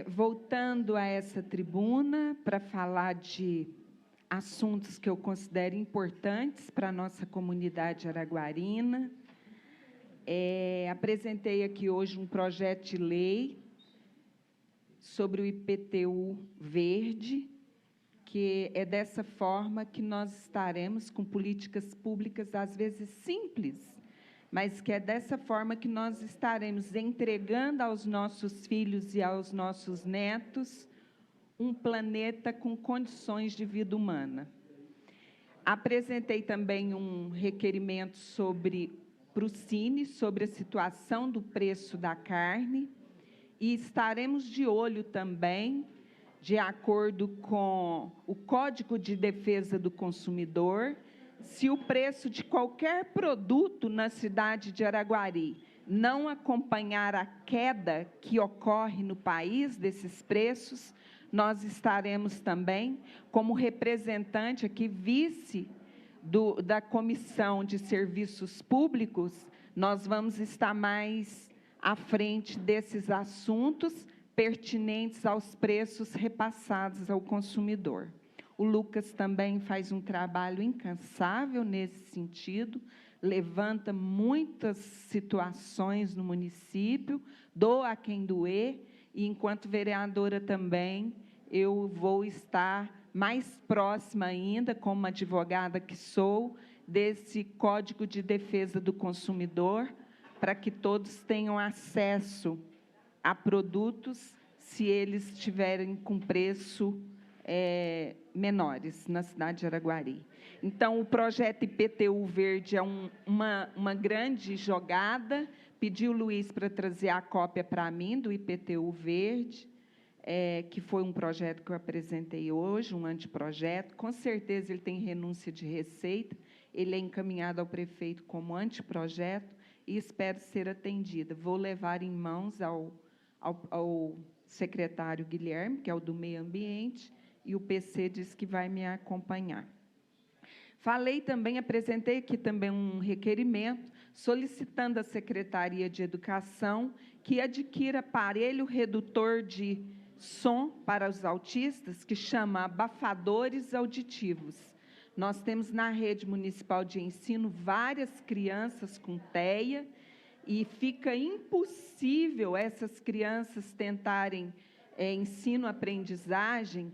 Voltando a essa tribuna para falar de assuntos que eu considero importantes para a nossa comunidade araguarina, apresentei aqui hoje um projeto de lei sobre o IPTU verde, que é dessa forma que nós estaremos com políticas públicas, às vezes simples, mas que é dessa forma que nós estaremos entregando aos nossos filhos e aos nossos netos um planeta com condições de vida humana. Apresentei também um requerimento para o Cine, sobre a situação do preço da carne, e estaremos de olho também, de acordo com o Código de Defesa do Consumidor, se o preço de qualquer produto na cidade de Araguari não acompanhar a queda que ocorre no país desses preços, nós estaremos também, como representante aqui, vice da Comissão de Serviços Públicos, nós vamos estar mais à frente desses assuntos pertinentes aos preços repassados ao consumidor. O Lucas também faz um trabalho incansável nesse sentido, levanta muitas situações no município, doa a quem doer, e, enquanto vereadora também, eu vou estar mais próxima ainda, como advogada que sou, desse Código de Defesa do Consumidor, para que todos tenham acesso a produtos, se eles estiverem com preço menores na cidade de Araguari. Então, o projeto IPTU Verde é uma grande jogada. Pedi o Luiz para trazer a cópia para mim do IPTU Verde, que foi um projeto que eu apresentei hoje, um anteprojeto. Com certeza, ele tem renúncia de receita, ele é encaminhado ao prefeito como anteprojeto e espero ser atendida. Vou levar em mãos ao secretário Guilherme, que é o do Meio Ambiente, e o PC diz que vai me acompanhar. Falei também, apresentei aqui também um requerimento solicitando à Secretaria de Educação que adquira aparelho redutor de som para os autistas, que chama abafadores auditivos. Nós temos na rede municipal de ensino várias crianças com TEA, e fica impossível essas crianças tentarem ensino-aprendizagem,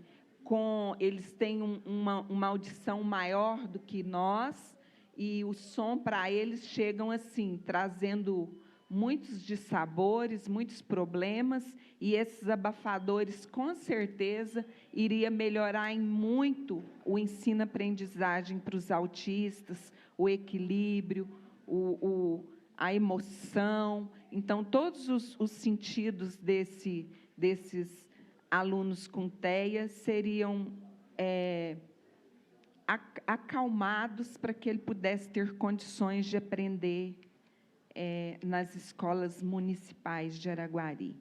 eles têm uma audição maior do que nós, e o som para eles chegam assim, trazendo muitos dissabores, muitos problemas, e esses abafadores, com certeza, iria melhorar em muito o ensino-aprendizagem para os autistas, o equilíbrio, a emoção. Então, todos os sentidos desses alunos com TEA seriam acalmados para que ele pudesse ter condições de aprender nas escolas municipais de Araguari.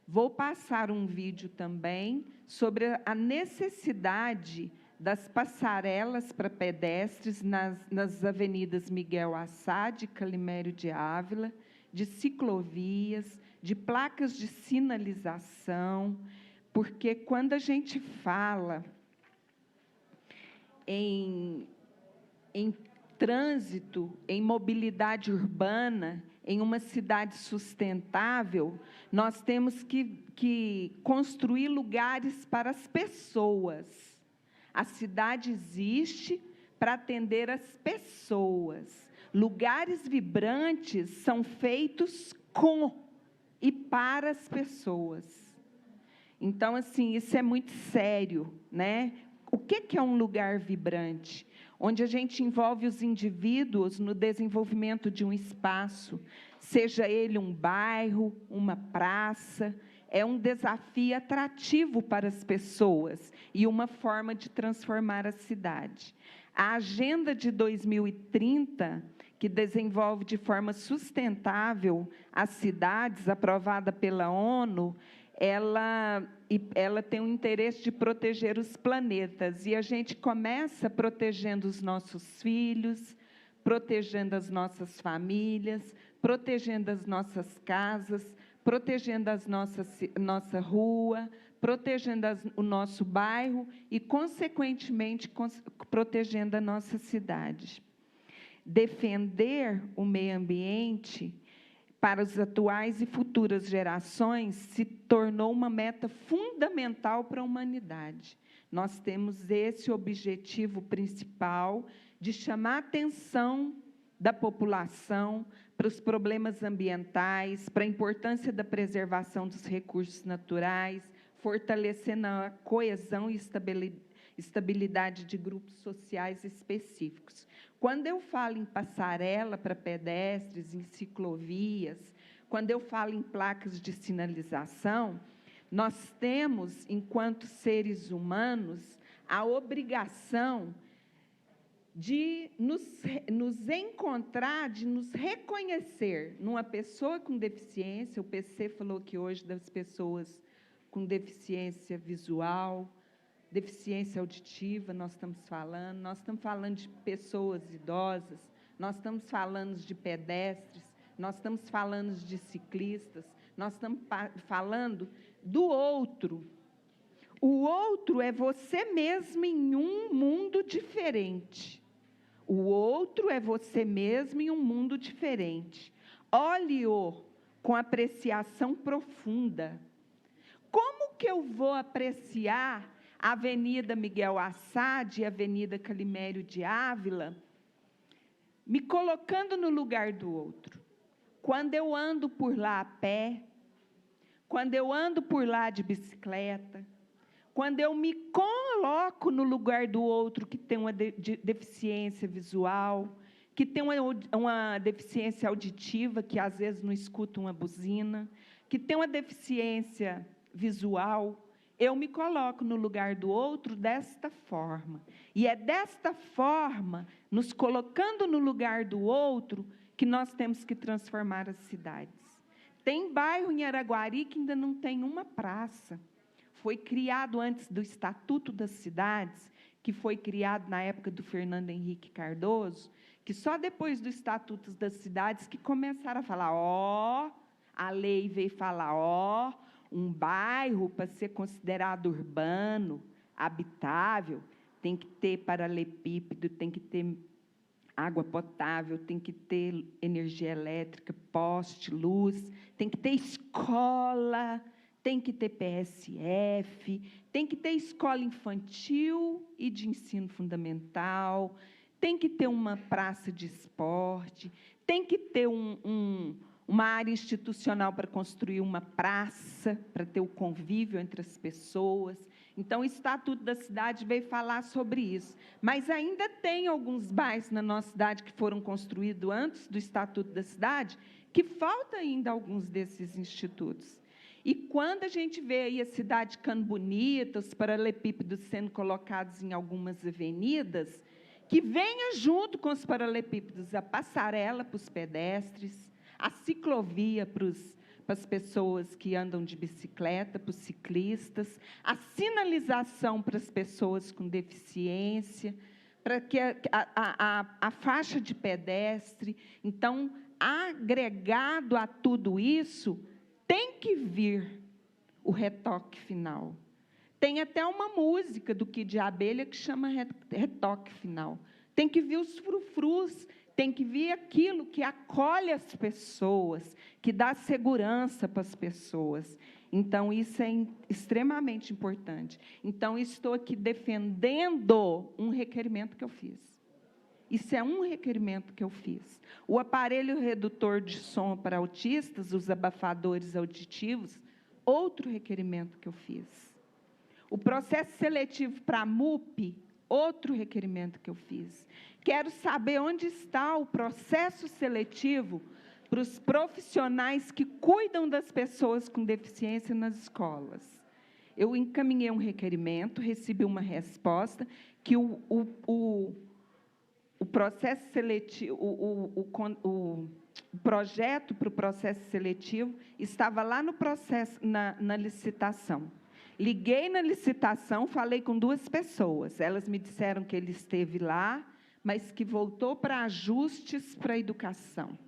Vou passar um vídeo também sobre a necessidade das passarelas para pedestres nas avenidas Miguel Assad, Calimério de Ávila, de ciclovias, de placas de sinalização, porque quando a gente fala em trânsito, em mobilidade urbana, em uma cidade sustentável, nós temos que construir lugares para as pessoas. A cidade existe para atender as pessoas. Lugares vibrantes são feitos com e para as pessoas. Então, assim, isso é muito sério, né? O que é um lugar vibrante? Onde a gente envolve os indivíduos no desenvolvimento de um espaço, seja ele um bairro, uma praça, é um desafio atrativo para as pessoas e uma forma de transformar a cidade. A Agenda de 2030, que desenvolve de forma sustentável as cidades, aprovada pela ONU, ela tem o interesse de proteger os planetas, e a gente começa protegendo os nossos filhos, protegendo as nossas famílias, protegendo as nossas casas, protegendo nossa rua, protegendo o nosso bairro e, consequentemente, protegendo a nossa cidade. Defender o meio ambiente para as atuais e futuras gerações se tornou uma meta fundamental para a humanidade. Nós temos esse objetivo principal de chamar a atenção da população para os problemas ambientais, para a importância da preservação dos recursos naturais, fortalecendo a coesão e estabilidade de grupos sociais específicos. Quando eu falo em passarela para pedestres, em ciclovias, quando eu falo em placas de sinalização, nós temos, enquanto seres humanos, a obrigação de nos encontrar, de nos reconhecer numa pessoa com deficiência. O PC falou que hoje das pessoas com deficiência visual, deficiência auditiva, nós estamos falando de pessoas idosas, nós estamos falando de pedestres, nós estamos falando de ciclistas, nós estamos falando do outro. O outro é você mesmo em um mundo diferente. O outro é você mesmo em um mundo diferente. Olhe-o com apreciação profunda. Como que eu vou apreciar a Avenida Miguel Assad e a Avenida Calimério de Ávila, me colocando no lugar do outro? Quando eu ando por lá a pé, quando eu ando por lá de bicicleta, quando eu me coloco no lugar do outro que tem uma deficiência visual, que tem uma deficiência auditiva, que às vezes não escuta uma buzina, que tem uma deficiência visual, eu me coloco no lugar do outro desta forma. E é desta forma, nos colocando no lugar do outro, que nós temos que transformar as cidades. Tem bairro em Araguari que ainda não tem uma praça. Foi criado antes do Estatuto das Cidades, que foi criado na época do Fernando Henrique Cardoso, que só depois do Estatuto das Cidades que começaram a falar, a lei veio falar, um bairro, para ser considerado urbano, habitável, tem que ter paralelepípedo, tem que ter água potável, tem que ter energia elétrica, poste, luz, tem que ter escola, tem que ter PSF, tem que ter escola infantil e de ensino fundamental, tem que ter uma praça de esporte, tem que ter uma área institucional para construir uma praça, para ter o convívio entre as pessoas. Então, o Estatuto da Cidade veio falar sobre isso. Mas ainda tem alguns bairros na nossa cidade que foram construídos antes do Estatuto da Cidade, que falta ainda alguns desses institutos. E quando a gente vê aí a cidade ficando bonita, os paralelepípedos sendo colocados em algumas avenidas, que venha junto com os paralelepípedos a passarela para os pedestres, a ciclovia para as pessoas que andam de bicicleta, para os ciclistas, a sinalização para as pessoas com deficiência, para que a faixa de pedestre. Então, agregado a tudo isso, tem que vir o retoque final. Tem até uma música do Kid de Abelha que chama retoque final. Tem que vir os frufrus, tem que vir aquilo que acolhe as pessoas, que dá segurança para as pessoas. Então, isso é extremamente importante. Então, estou aqui defendendo um requerimento que eu fiz. Isso é um requerimento que eu fiz. O aparelho redutor de som para autistas, os abafadores auditivos, outro requerimento que eu fiz. O processo seletivo para a MUP, outro requerimento que eu fiz. Quero saber onde está o processo seletivo para os profissionais que cuidam das pessoas com deficiência nas escolas. Eu encaminhei um requerimento, recebi uma resposta, que o processo seletivo, o projeto para o processo seletivo estava lá no processo, na licitação. Liguei na licitação, falei com 2 pessoas. Elas me disseram que ele esteve lá, mas que voltou para ajustes para a educação.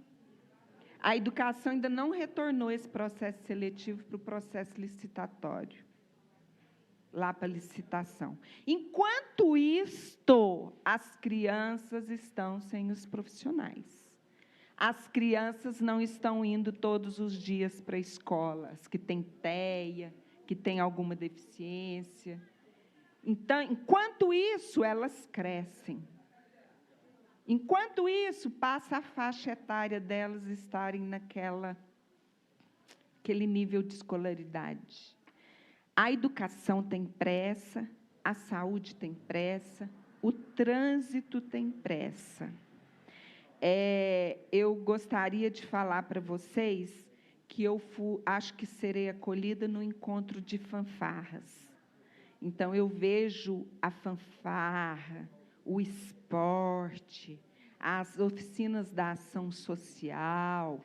A educação ainda não retornou esse processo seletivo para o processo licitatório, lá para a licitação. Enquanto isto, as crianças estão sem os profissionais. As crianças não estão indo todos os dias para a escola, as que têm TEA, que têm alguma deficiência. Então, enquanto isso, elas crescem. Enquanto isso, passa a faixa etária delas estarem aquele nível de escolaridade. A educação tem pressa, a saúde tem pressa, o trânsito tem pressa. Eu gostaria de falar para vocês que acho que serei acolhida no encontro de fanfarras. Então, eu vejo a fanfarra, o esporte, as oficinas da ação social,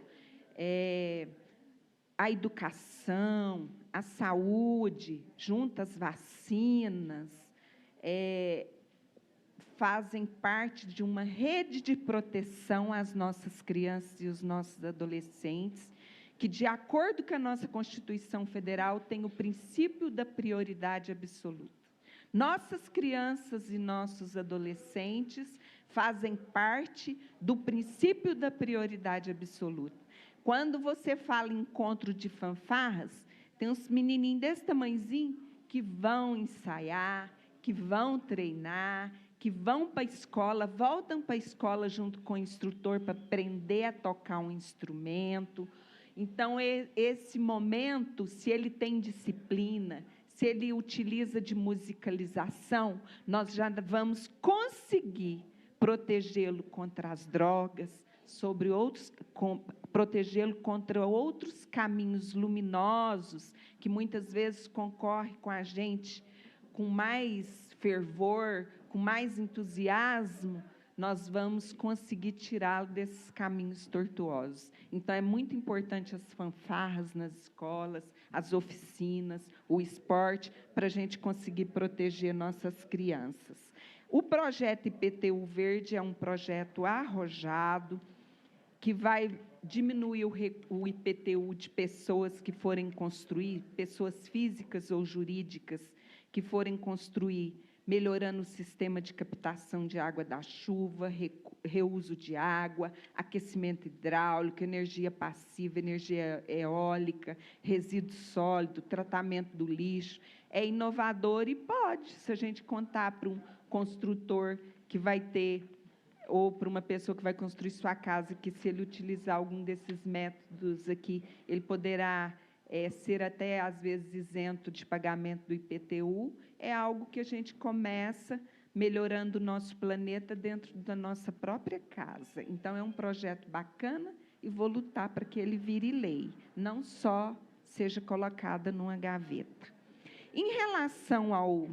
a educação, a saúde, junto às vacinas, fazem parte de uma rede de proteção às nossas crianças e os nossos adolescentes, que, de acordo com a nossa Constituição Federal, tem o princípio da prioridade absoluta. Nossas crianças e nossos adolescentes fazem parte do princípio da prioridade absoluta. Quando você fala em encontro de fanfarras, tem uns menininhos desse tamanhozinho que vão ensaiar, que vão treinar, que vão para a escola, voltam para a escola junto com o instrutor para aprender a tocar um instrumento. Então, esse momento, se ele tem disciplina, se ele utiliza de musicalização, nós já vamos conseguir protegê-lo contra as drogas, protegê-lo contra outros caminhos luminosos, que muitas vezes concorrem com a gente com mais fervor, com mais entusiasmo, nós vamos conseguir tirá-lo desses caminhos tortuosos. Então, é muito importante as fanfarras nas escolas, as oficinas, o esporte, para a gente conseguir proteger nossas crianças. O projeto IPTU Verde é um projeto arrojado, que vai diminuir o IPTU de pessoas que forem construir, pessoas físicas ou jurídicas, que forem construir, melhorando o sistema de captação de água da chuva, reuso de água, aquecimento hidráulico, energia passiva, energia eólica, resíduo sólido, tratamento do lixo. É inovador e pode, se a gente contar para um construtor que vai ter, ou para uma pessoa que vai construir sua casa, que, se ele utilizar algum desses métodos aqui, ele poderá ser até, às vezes, isento de pagamento do IPTU. É algo que a gente começa melhorando o nosso planeta dentro da nossa própria casa. Então, é um projeto bacana e vou lutar para que ele vire lei, não só seja colocada numa gaveta. Em relação ao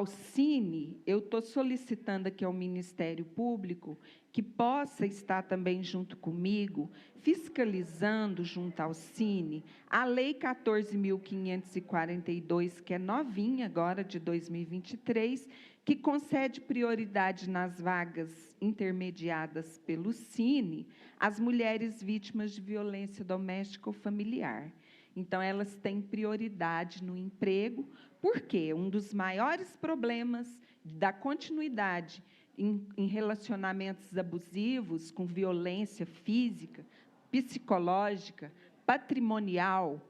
Cine, eu estou solicitando aqui ao Ministério Público que possa estar também junto comigo, fiscalizando junto ao Cine, a Lei 14.542, que é novinha agora, de 2023, que concede prioridade nas vagas intermediadas pelo Cine às mulheres vítimas de violência doméstica ou familiar. Então, elas têm prioridade no emprego, porque um dos maiores problemas da continuidade em relacionamentos abusivos, com violência física, psicológica, patrimonial,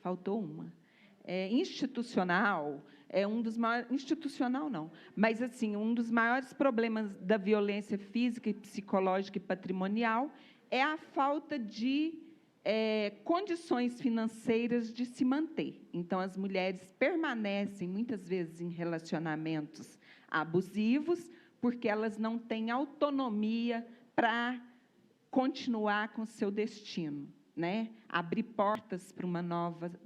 faltou uma, institucional, institucional não, mas assim, um dos maiores problemas da violência física, psicológica e patrimonial é a falta de condições financeiras de se manter. Então, as mulheres permanecem, muitas vezes, em relacionamentos abusivos, porque elas não têm autonomia para continuar com o seu destino, né? Abrir portas para um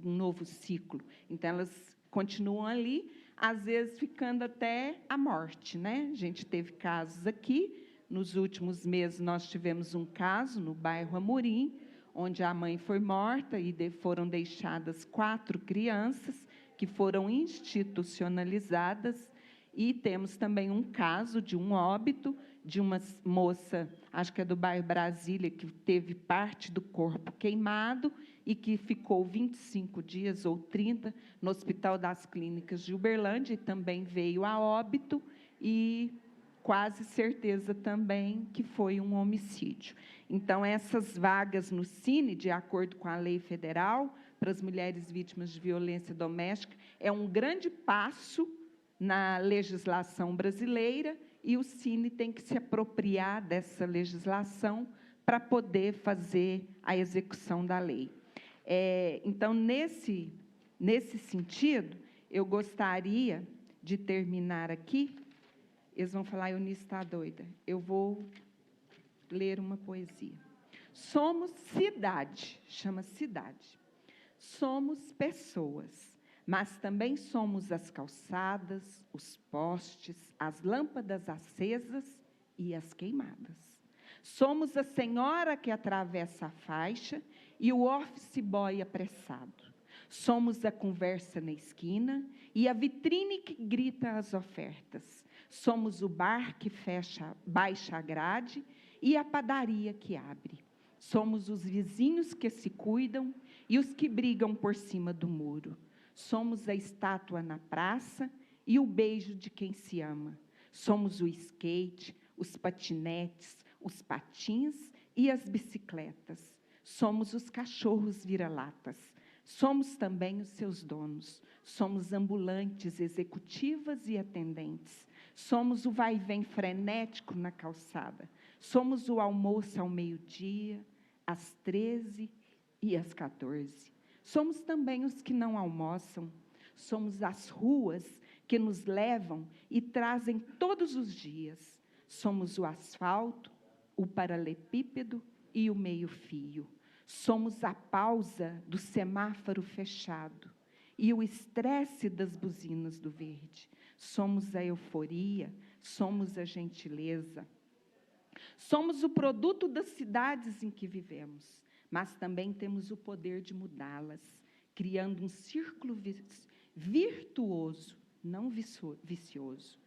novo ciclo. Então, elas continuam ali, às vezes, ficando até a morte, né? A gente teve casos aqui, nos últimos meses, nós tivemos um caso no bairro Amorim, onde a mãe foi morta e foram deixadas 4 crianças que foram institucionalizadas, e temos também um caso de um óbito de uma moça acho que é do bairro Brasília, que teve parte do corpo queimado e que ficou 25 dias ou 30 no Hospital das Clínicas de Uberlândia, e também veio a óbito, e quase certeza também que foi um homicídio. Então, essas vagas no Cine, de acordo com a lei federal, para as mulheres vítimas de violência doméstica, é um grande passo na legislação brasileira, e o Cine tem que se apropriar dessa legislação para poder fazer a execução da lei. Então, nesse sentido, eu gostaria de terminar aqui. Eles vão falar, Eunice está doida. Eu vou ler uma poesia. Somos cidade, chama cidade. Somos pessoas, mas também somos as calçadas, os postes, as lâmpadas acesas e as queimadas. Somos a senhora que atravessa a faixa e o office boy apressado. Somos a conversa na esquina e a vitrine que grita as ofertas. Somos o bar que baixa a grade e a padaria que abre. Somos os vizinhos que se cuidam e os que brigam por cima do muro. Somos a estátua na praça e o beijo de quem se ama. Somos o skate, os patinetes, os patins e as bicicletas. Somos os cachorros vira-latas. Somos também os seus donos. Somos ambulantes, executivas e atendentes. Somos o vai-vem frenético na calçada. Somos o almoço ao meio-dia, às 13 e às 14. Somos também os que não almoçam. Somos as ruas que nos levam e trazem todos os dias. Somos o asfalto, o paralelepípedo e o meio-fio. Somos a pausa do semáforo fechado e o estresse das buzinas do verde. Somos a euforia, somos a gentileza. Somos o produto das cidades em que vivemos, mas também temos o poder de mudá-las, criando um círculo virtuoso, não vicioso.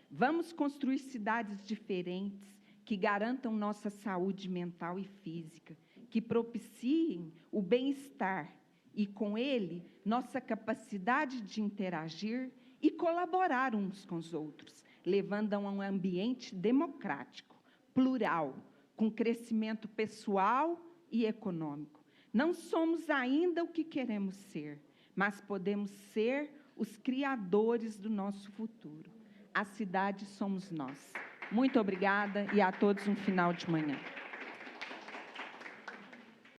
Vamos construir cidades diferentes que garantam nossa saúde mental e física, que propiciem o bem-estar e, com ele, nossa capacidade de interagir e colaborar uns com os outros, levando a um ambiente democrático, plural, com crescimento pessoal e econômico. Não somos ainda o que queremos ser, mas podemos ser os criadores do nosso futuro. A cidade somos nós. Muito obrigada e a todos um final de manhã.